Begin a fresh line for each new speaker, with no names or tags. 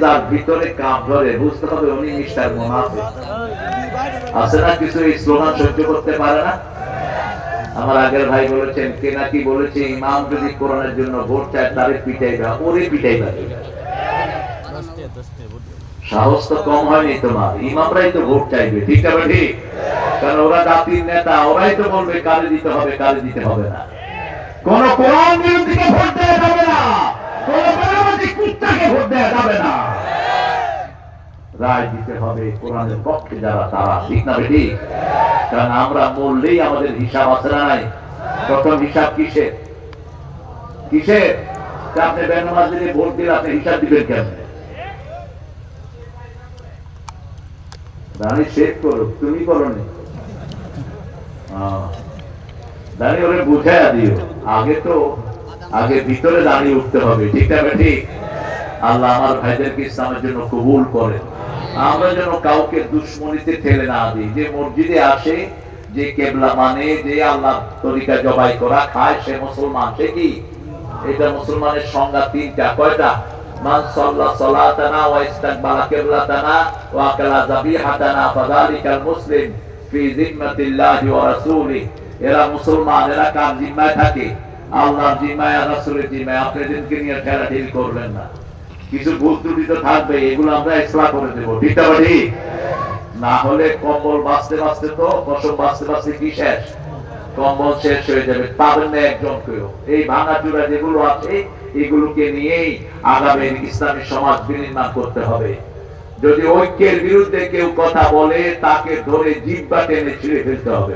যার ভিতরে কাপ ধরে বুঝতে হবে উনি মিস্টার মুনাফিক। আছে না কিছু এই স্লোগান সহ্য করতে পারে না। আমার আগের ভাই বলেছেন, কে নাকি বলেছে ইমাম যদি কোরআনের জন্য ভোট চায় তারে পিটাইবা, ওরে পিটাইবা। সাহস তো কম হয়নি তোমার, ইমামরাই তো ভোট চাইবে, ঠিক আছে ঠিক? কারণ ওরা জাতির নেতা, ওরাই তো বলবে কারে দিতে হবে কারে দিতে হবে না। কোন কোরআন বিরোধীকে ভোট দেওয়া যাবে না, কোন কোরআনবাদী কুত্তাকে ভোট দেওয়া যাবে না। রায় দিতে হবে কোরআনের পক্ষে যারা, তারা, ঠিক না ঠিক? কারণ আমরা মরলেই আমাদের হিসাব আছে না নাই? প্রথম হিসাব কিসের? কিসের? আপনি বেনামাজ দিয়ে ভোট দিলে আপনি হিসাব দিবেন কেমন? দাঁড়িয়ে শেষ করো, তুমি করো নি, দাঁড়িয়ে ওরে বুঝাইয়া দিও। আগে ভিতরে দাঁড়িয়ে উঠতে হবে, ঠিক আছে ঠিক? আল্লাহ আমার ভাইদেরকে ইসলামের জন্য কবুল করে। আমরা যেন কাউকে দুশ্মনীতে ঠেলে না দিই। যে মসজিদে আসে, যে কেবলা মানে, যে আল্লাহ তরিকা জবাই করা খায়, সে মুসলমান। সে কি? এটা মুসলমানের সংজ্ঞা তিনটা। কয়টা? মান সাল্লা সালাতানা ওয়া ইস্তাকবালা কিবলাতানা ওয়া আকালা যাবিহাতানা ফাযালিকাল মুসলিম ফি যিম্মাতিল্লাহি ওয়া রাসূলি। এরা মুসলমান। এরা কার জিম্মায় থাকে? আল্লাহর জিম্মায় আর রাসূলের জিম্মায়। আপনি দিনকে নিয়ে ঠেলাঠেলি করবেন না। কিছু ভুল ত্রুটি তো থাকবে, এগুলো আমরা ইসলাহ করে দেবো, ঠিক আছে? না হলে কম্বল বাঁচতে বাঁচতে তো কসম বাঁচতে বাঁচতে কি শেষ? কম্বল শেষ হয়ে যাবে, পাবেন না একজন কেউ। এই ভাঙাচুরা যেগুলো আছে এগুলোকে নিয়েই আগামী ইসলামী সমাজ বিনির্মাণ করতে হবে। যদি ঐক্যের বিরুদ্ধে কেউ কথা বলে তাকে ধরে জিহ্বা টেনে ছিঁড়ে ফেলতে হবে।